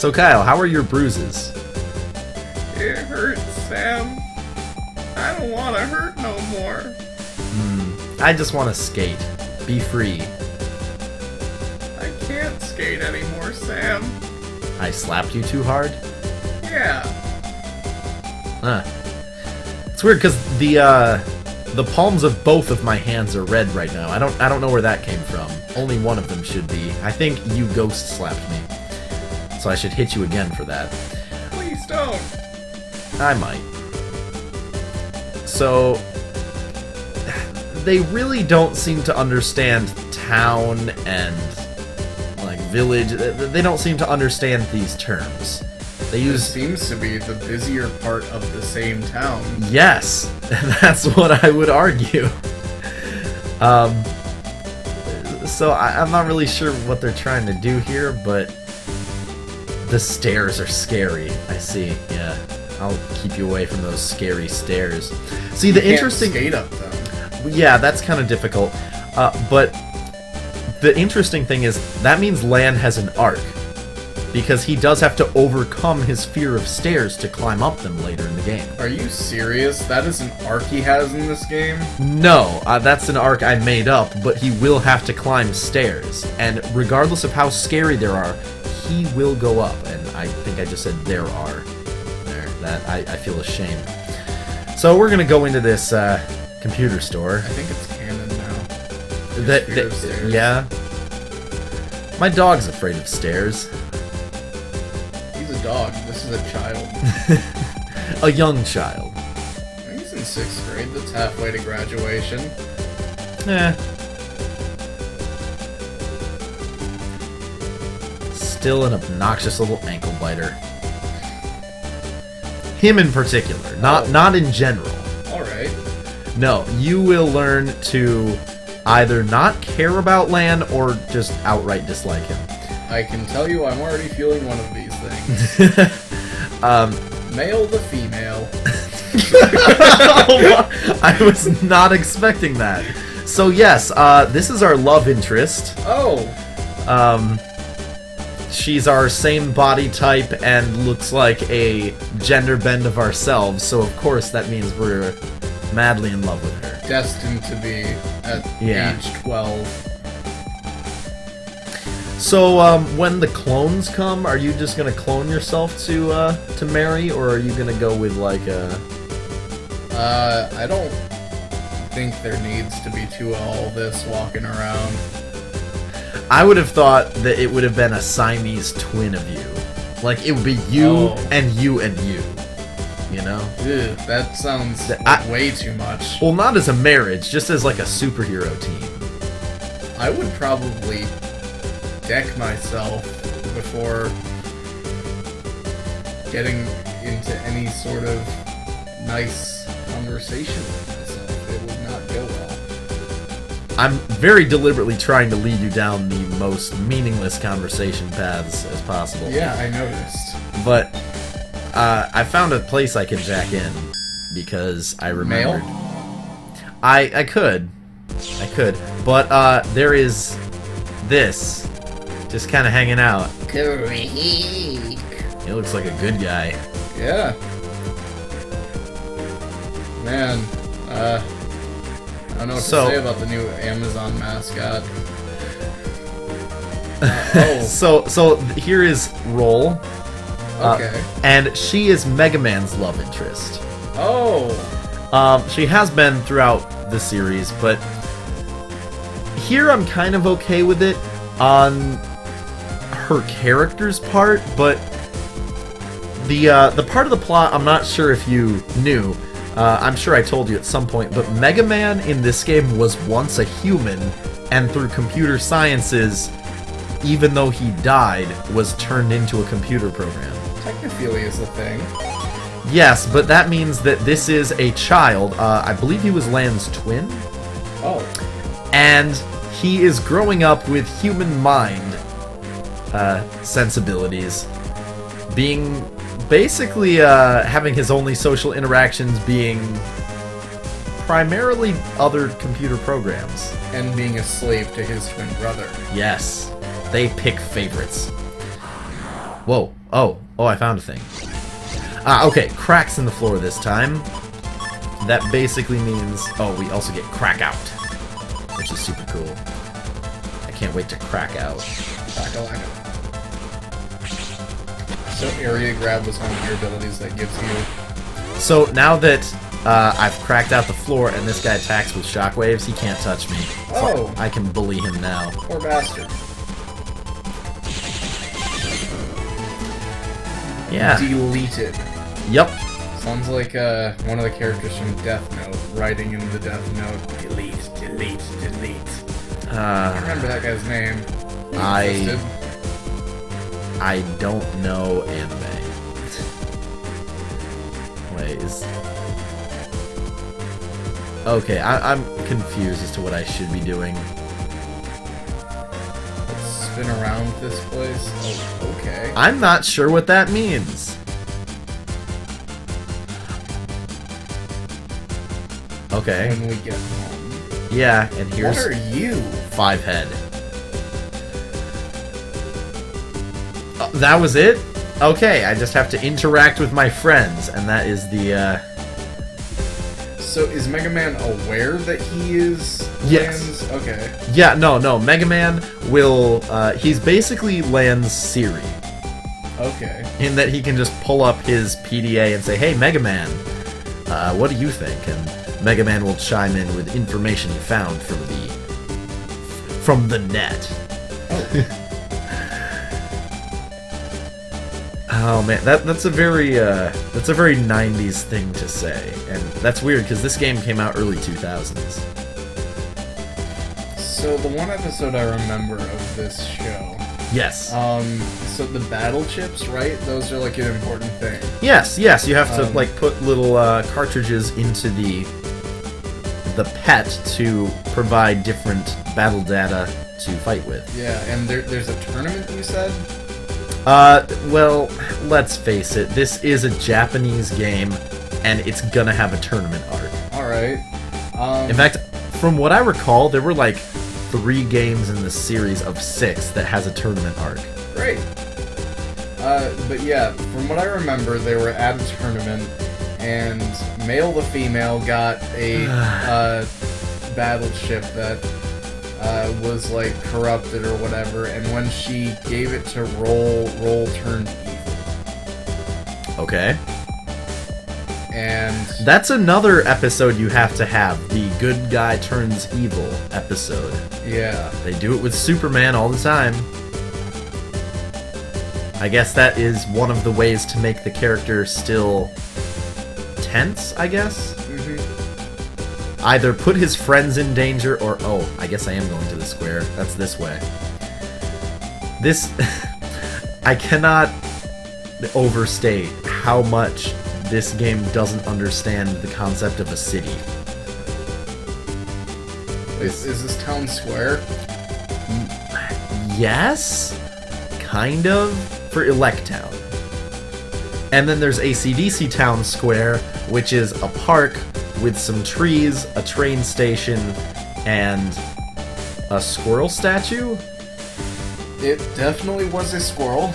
So Kyle, how are your bruises? It hurts, Sam. I don't want to hurt no more. I just want to skate. Be free. I can't skate anymore, Sam. I slapped you too hard? Yeah. Huh. It's weird because the palms of both of my hands are red right now. I don't know where that came from. Only one of them should be. I think you ghost slapped me. So I should hit you again for that. Please don't. I might. So they really don't seem to understand town and like village. They don't seem to understand these terms. They use seems to be the busier part of the same town. Yes, that's what I would argue. So I'm not really sure what they're trying to do here, but the stairs are scary. I see. Yeah, I'll keep you away from those scary stairs. See, the interesting skate up them. Yeah, that's kind of difficult. But the interesting thing is that means Lan has an arc. Because he does have to overcome his fear of stairs to climb up them later in the game. Are you serious? That is an arc he has in this game? No, that's an arc I made up, but he will have to climb stairs. And regardless of how scary there are, he will go up. And I think I just said there are. There, that I feel ashamed. So we're going to go into this computer store. I think it's canon now. That yeah. My dog's afraid of stairs. He's a dog. This is a child. A young child. He's in 6th grade. That's halfway to graduation. Still an obnoxious little ankle biter. Him in particular, not in general. Alright. No, you will learn to either not care about Lan or just outright dislike him. I can tell you I'm already feeling one of these things. Male to female. I was not expecting that. So yes, this is our love interest. Oh. She's our same body type and looks like a gender bend of ourselves, so of course that means we're madly in love with her. Destined to be at age 12. So, when the clones come, are you just gonna clone yourself to marry, or are you gonna go with, like, I don't think there needs to be two of all this walking around. I would have thought that it would have been a Siamese twin of you. Like, it would be you and you and you. You know? Ew, that sounds way too much. Well, not as a marriage, just as, like, a superhero team. I would probably deck myself before getting into any sort of nice conversation with myself. It would not go well. I'm very deliberately trying to lead you down the most meaningless conversation paths as possible. Yeah, I noticed. But I found a place I can jack in because I remembered. Mail? I could, but there is this. Just kind of hanging out. Greek. He looks like a good guy. Yeah. Man, I don't know what to say about the new Amazon mascot. So here is Roll. Okay. And she is Megaman's love interest. Oh. She has been throughout the series, but here I'm kind of okay with it on her character's part, but the part of the plot I'm not sure if you knew. I'm sure I told you at some point, but Megaman in this game was once a human, and through computer sciences, even though he died, was turned into a computer program. Technophilia is a thing. Yes, but that means that this is a child. I believe he was Lan's twin. Oh. And he is growing up with human mind sensibilities, being basically having his only social interactions being primarily other computer programs. And being a slave to his twin brother. Yes, they pick favorites. Whoa, Oh, I found a thing. Okay, cracks in the floor this time. That basically means... Oh, we also get crack out, which is super cool. I can't wait to crack out. Crack-a-lack-a. So area grab was one of your abilities that gives you... So now that I've cracked out the floor and this guy attacks with shockwaves, he can't touch me. So Oh! I can bully him now. Poor bastard. Yeah. Deleted. Yep. Sounds like one of the characters from Death Note writing in the Death Note. Delete, delete, delete. I remember that guy's name. I don't know anime. Wait, Okay, I'm confused as to what I should be doing. Let's spin around this place. Oh, okay. I'm not sure what that means. Okay. When we get home. Yeah, and here's... What are you? 5 head. That was it? Okay, I just have to interact with my friends, and that is the, So is Megaman aware that he is Yes. Lan's? Okay. Yeah, no, Megaman will, he's basically Lan's Siri. Okay. In that he can just pull up his PDA and say, "Hey, Megaman, what do you think?" And Megaman will chime in with information he found from the net. Oh. Oh man, that's a very 90s thing to say, and that's weird because this game came out early 2000s. So the one episode I remember of this show. Yes. So the battle chips, right? Those are like an important thing. Yes. You have to like put little cartridges into the pet to provide different battle data to fight with. Yeah, and there's a tournament, you said? Well, let's face it, this is a Japanese game, and it's gonna have a tournament arc. Alright. In fact, from what I recall, there were like 3 games in the series of 6 that has a tournament arc. Great. But yeah, from what I remember, they were at a tournament, and male to female got a, battleship that was like corrupted or whatever, and when she gave it to Roll turned evil. Okay. And that's another episode you have to have, the good guy turns evil episode. yeah. They do it with Superman all the time. I guess that is one of the ways to make the character still tense, I guess? Either put his friends in danger, or... Oh, I guess I am going to the square. That's this way. This... I cannot overstate how much this game doesn't understand the concept of a city. Is this town square? Yes? Kind of? For Electown. And then there's AC/DC Town Square, which is a park with some trees, a train station, and a squirrel statue? It definitely was a squirrel.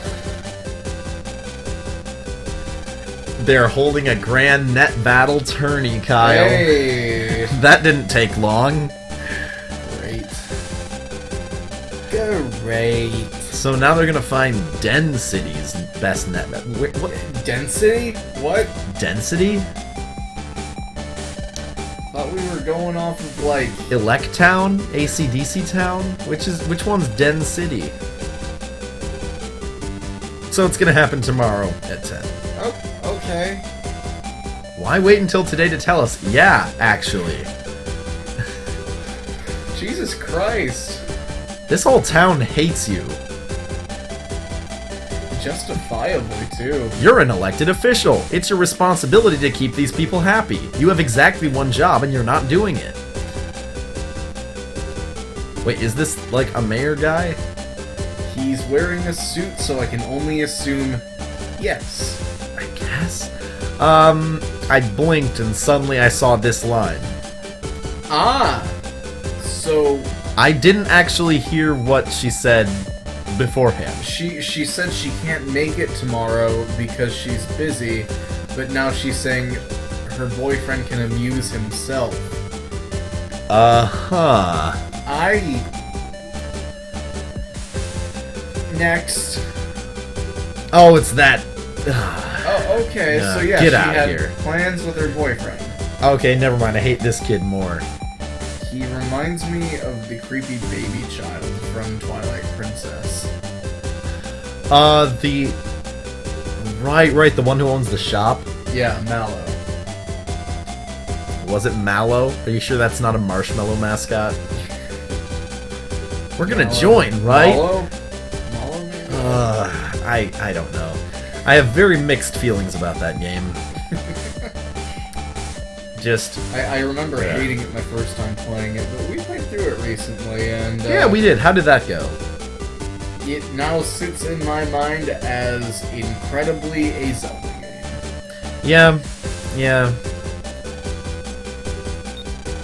They're holding a grand net battle tourney, Kyle. Hey! That didn't take long. Great. Great. So now they're gonna find Density's best net. What? Density? What? Density? Thought we were going off of like Electown? AC/DC Town? Which one's Den City? So it's gonna happen tomorrow at 10. Oh, okay. Why wait until today to tell us? Yeah, actually. Jesus Christ. This whole town hates you. Justifiably, too. You're an elected official. It's your responsibility to keep these people happy. You have exactly one job and you're not doing it. Wait, is this like a mayor guy? He's wearing a suit, so I can only assume yes. I guess. I blinked and suddenly I saw this line. Ah! So... I didn't actually hear what she said beforehand. She said she can't make it tomorrow because she's busy, but now she's saying her boyfriend can amuse himself. Uh-huh. Next. Oh, it's that. Oh, okay. So yeah, get she out had here. plans with her boyfriend. Okay, never mind. I hate this kid more. He reminds me of the creepy baby child from Twilight Princess. The... Right, the one who owns the shop? Yeah, Mallow. Was it Mallow? Are you sure that's not a marshmallow mascot? We're gonna join, right? Mallow maybe? I don't know. I have very mixed feelings about that game. I remember hating it my first time playing it, but we played through it recently, and... yeah, we did. How did that go? It now sits in my mind as incredibly a Zelda game. Yeah.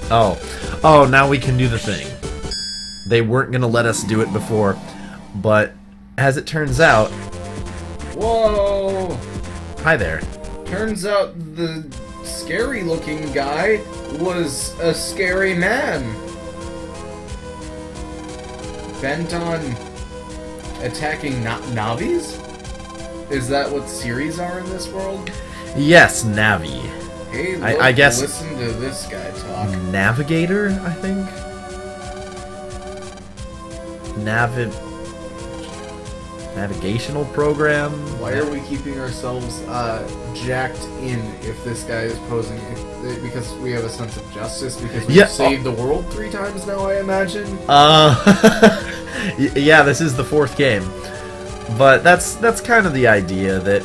Oh, now we can do the thing. They weren't gonna let us do it before, but as it turns out... Whoa! Hi there. Turns out the scary-looking guy was a scary man. Bent on attacking Navis? Is that what series are in this world? Yes, Navi. Hey, look, I guess... listen to this guy talk. Navigator, I think? Navigational program? Why are we keeping ourselves jacked in if this guy is posing? Because we have a sense of justice? Because we've saved the world 3 times now, I imagine? Yeah, this is the 4th game. But that's kind of the idea, that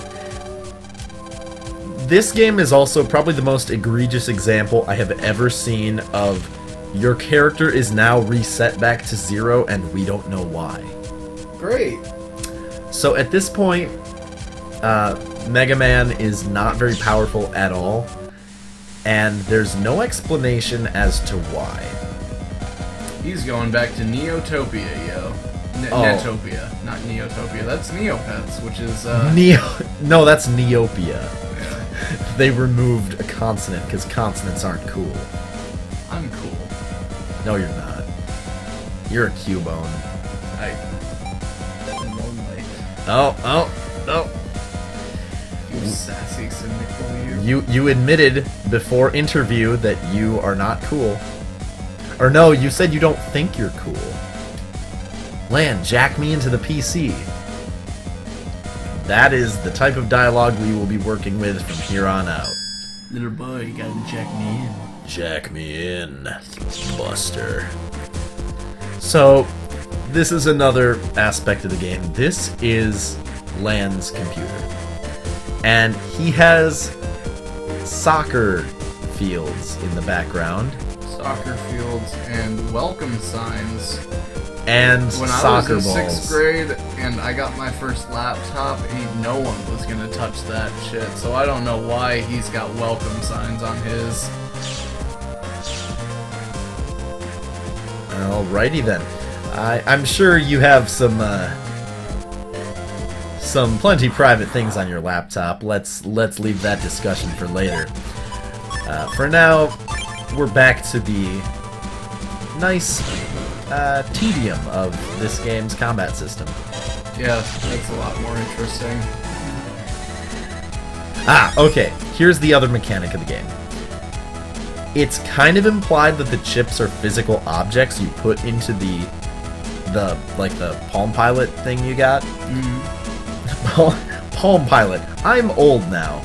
this game is also probably the most egregious example I have ever seen of your character is now reset back to 0 and we don't know why. Great. So at this point, Megaman is not very powerful at all, and there's no explanation as to why. He's going back to Neotopia, yo. Netopia, not Neotopia. That's Neopets, which is No, that's Neopia. Yeah. They removed a consonant because consonants aren't cool. I'm cool. No, you're not. You're a Cubone. I'm lonely. Oh. You sassy, cynical You admitted before interview that you are not cool. Or no, you said you don't think you're cool. Lan, jack me into the PC. That is the type of dialogue we will be working with from here on out. Little boy, you gotta jack me in. Jack me in, Buster. So, this is another aspect of the game. This is Lan's computer. And he has soccer fields in the background. Soccer fields and welcome signs. And when soccer I was in balls. 6th grade and I got my first laptop, no one was gonna touch that shit. So I don't know why he's got welcome signs on his. Alrighty then. I'm sure you have some plenty private things on your laptop. Let's leave that discussion for later. For now, we're back to the nice tedium of this game's combat system. Yeah, that's a lot more interesting. Okay. Here's the other mechanic of the game. It's kind of implied that the chips are physical objects you put into the Palm Pilot thing you got. Palm Pilot. I'm old now.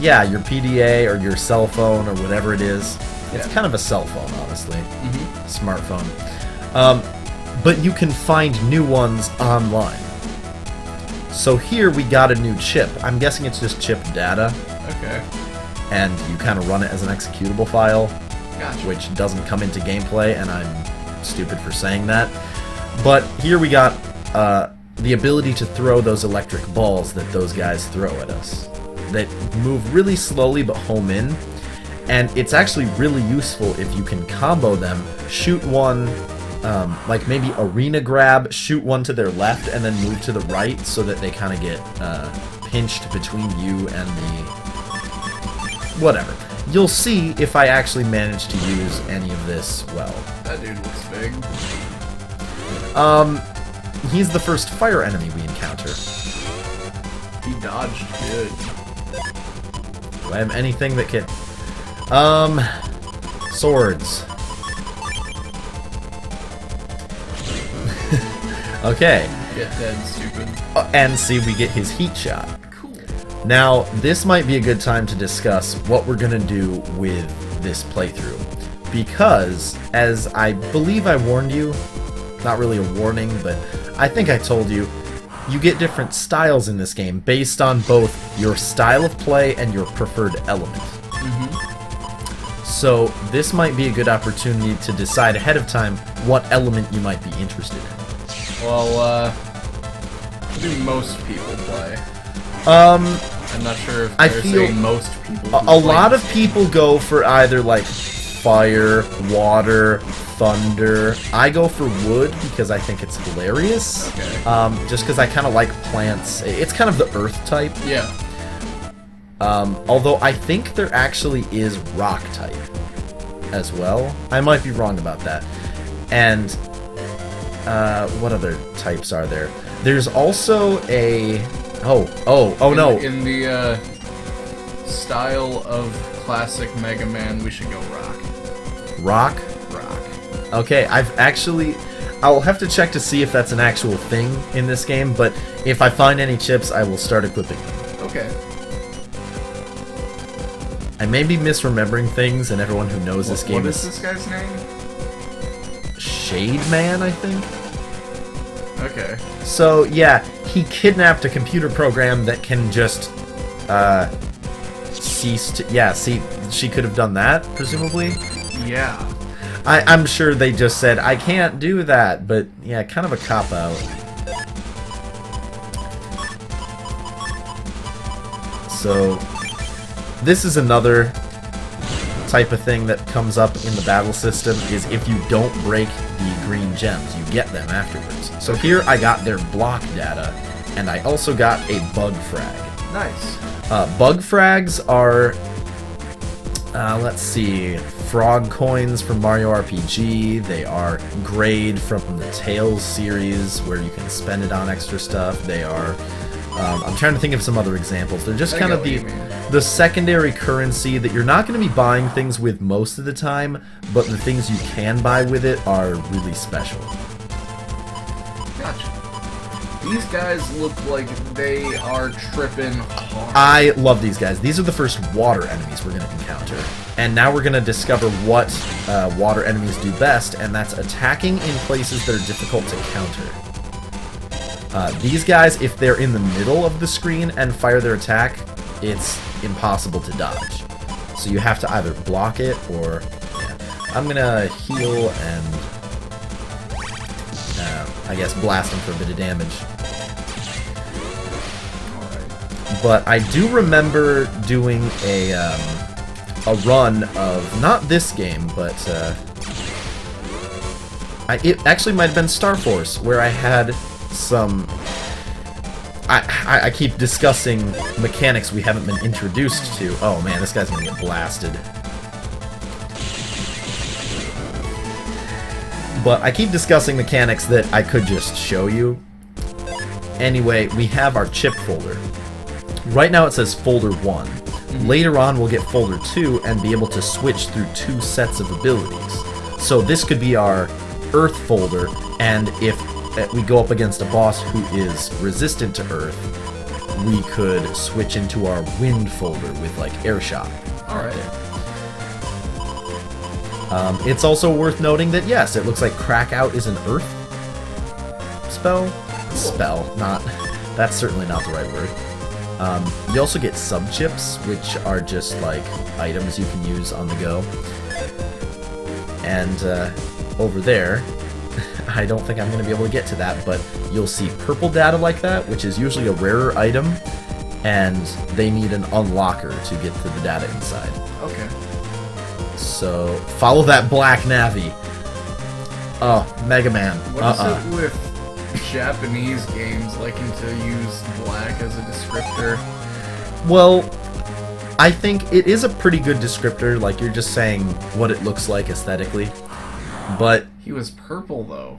Yeah, your PDA or your cell phone or whatever it is. It's kind of a cell phone, honestly. Smartphone. But you can find new ones online. So here we got a new chip. I'm guessing it's just chip data. Okay. And you kind of run it as an executable file. Gotcha. Which doesn't come into gameplay, and I'm stupid for saying that. But here we got the ability to throw those electric balls that those guys throw at us. That move really slowly but home in. And it's actually really useful if you can combo them, shoot one, like maybe arena grab, shoot one to their left, and then move to the right so that they kind of get pinched between you and the... whatever. You'll see if I actually manage to use any of this well. That dude looks big. He's the first fire enemy we encounter. He dodged good. Do I have anything that can... swords. Okay. Get dead, stupid. And see, we get his heat shot. Cool. Now, this might be a good time to discuss what we're gonna do with this playthrough. Because, as I believe I warned you, not really a warning, but I think I told you, you get different styles in this game based on both your style of play and your preferred element. So, this might be a good opportunity to decide ahead of time what element you might be interested in. Well, what do most people play? I'm not sure if I there's feel most people. A lot of people go for either like fire, water, thunder. I go for wood because I think it's hilarious. Okay. Just because I kind of like plants. It's kind of the earth type. Yeah. Although I think there actually is rock type as well. I might be wrong about that. And what other types are there? There's also a... no. In the style of classic Megaman, we should go rock. Rock? Rock. Okay, I'll have to check to see if that's an actual thing in this game, but if I find any chips, I will start equipping them. Okay. I may be misremembering things, and everyone who knows this game What is this guy's name? Shade Man, I think? Okay. So, yeah, he kidnapped a computer program that can just, cease to... Yeah, see, she could have done that, presumably? Yeah. I'm sure they just said, I can't do that, but, yeah, kind of a cop-out. So, this is another type of thing that comes up in the battle system, is if you don't break the green gems, you get them afterwards. So here I got their block data, and I also got a bug frag. Nice. Bug frags are, let's see, frog coins from Mario RPG. They are grade from the Tales series, where you can spend it on extra stuff. They are, I'm trying to think of some other examples. They're just kind of the secondary currency that you're not going to be buying things with most of the time, but the things you can buy with it are really special. Gotcha. These guys look like they are tripping hard. I love these guys. These are the first water enemies we're going to encounter. And now we're going to discover what water enemies do best, and that's attacking in places that are difficult to counter. These guys, if they're in the middle of the screen and fire their attack, it's impossible to dodge. So you have to either block it or... Yeah. I'm going to heal and... I guess blast him for a bit of damage. But I do remember doing a run of, not this game, but it actually might have been Star Force, where I had some... I keep discussing mechanics we haven't been introduced to. Oh man, this guy's gonna get blasted. But I keep discussing mechanics that I could just show you. Anyway, we have our chip folder. Right now it says folder 1. Later on we'll get folder 2 and be able to switch through 2 sets of abilities. So this could be our Earth folder, and if we go up against a boss who is resistant to Earth, we could switch into our Wind folder with like Air Shock. Alright. It's also worth noting that yes, it looks like Crack Out is an Earth spell. Spell, not... That's certainly not the right word. You also get sub-chips, which are just like items you can use on the go. And over there, I don't think I'm going to be able to get to that, but you'll see purple data like that, which is usually a rarer item, and they need an unlocker to get to the data inside. Okay. So follow that black navy. Oh, Megaman. What is it with Japanese games liking to use black as a descriptor? Well, I think it is a pretty good descriptor, like you're just saying what it looks like aesthetically. But he was purple though.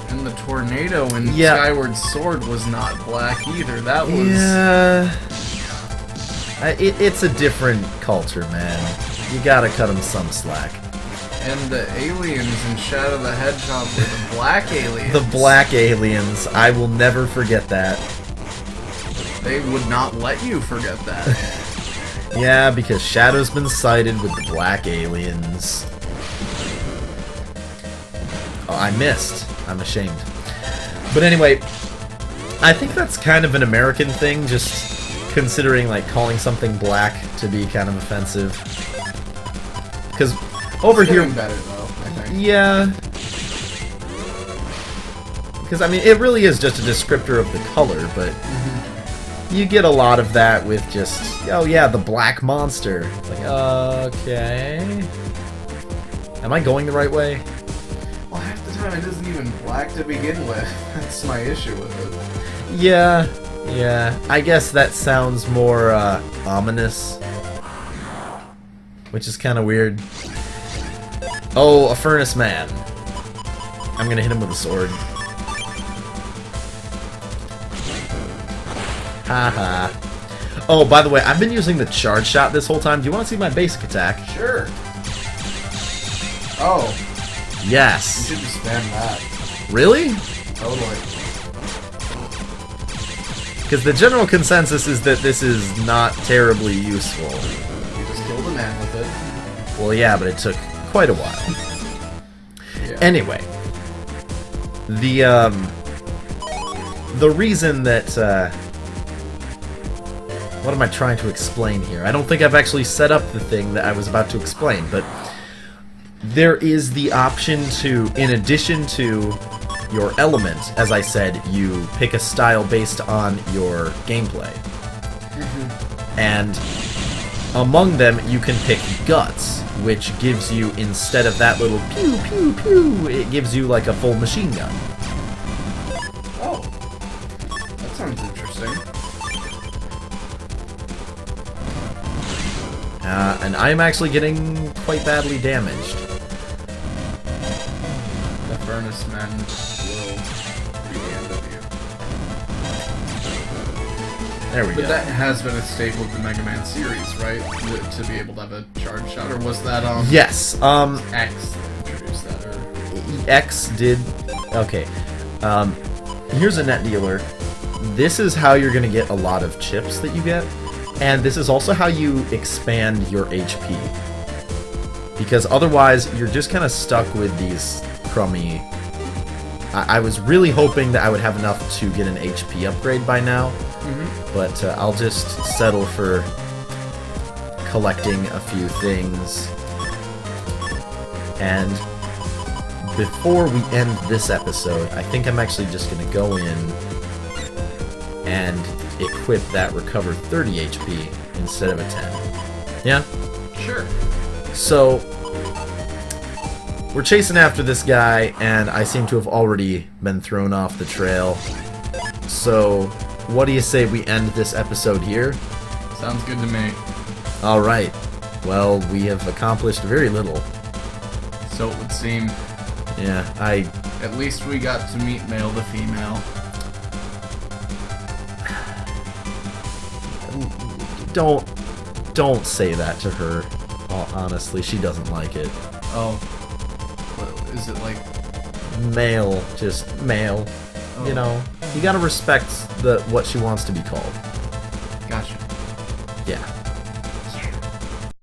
And the tornado in Skyward Sword was not black either. That was... Yeah... It's a different culture, man. You gotta cut them some slack. And the aliens in Shadow the Hedgehog were the black aliens. The black aliens. I will never forget that. They would not let you forget that. Yeah, because Shadow's been sighted with the black aliens. Oh, I missed. I'm ashamed. But anyway, I think that's kind of an American thing, just considering like calling something black to be kind of offensive. Because over it's here, better though, I think. Yeah. Because I mean, it really is just a descriptor of the color, but you get a lot of that with just, oh yeah, the black monster. It's like, okay. Am I going the right way? Well, half the time it isn't even black to begin with. That's my issue with it. Yeah, yeah. I guess that sounds more ominous. Which is kind of weird. Oh, a furnace man. I'm gonna hit him with a sword. Haha. Oh, by the way, I've been using the charge shot this whole time. Do you want to see my basic attack? Sure. Oh. Yes. You should just spam that. Really? Totally. Because the general consensus is that this is not terribly useful. You just killed a man with it. Well, yeah, but it took quite a while. Yeah. Anyway, the reason that what am I trying to explain here? I don't think I've actually set up the thing that I was about to explain, but there is the option to, in addition to your element, as I said, you pick a style based on your gameplay. And among them, you can pick Guts, which gives you, instead of that little pew, pew, pew, it gives you like a full machine gun. Oh. That sounds interesting. And I'm actually getting quite badly damaged. The furnace men will be the end of you. There we go. But that has been a staple of the Mega Man series, right? To be able to have a charge shot, or was that Yes. X that introduced that, or X did. Okay. Here's a net dealer. This is how you're gonna get a lot of chips that you get, and this is also how you expand your HP. Because otherwise, you're just kind of stuck with these crummy. I was really hoping that I would have enough to get an HP upgrade by now, but I'll just settle for collecting a few things. And before we end this episode, I think I'm actually just going to go in and equip that recover 30 HP instead of a 10. Yeah? sure. So, we're chasing after this guy, and I seem to have already been thrown off the trail. So, what do you say we end this episode here? Sounds good to me. Alright. Well, we have accomplished very little. So it would seem. Yeah, At least we got to meet male to female. Don't say that to her. Honestly, she doesn't like it. Oh. What, is it like... Male, just male. Oh. You know, you gotta respect what she wants to be called. Gotcha. Yeah.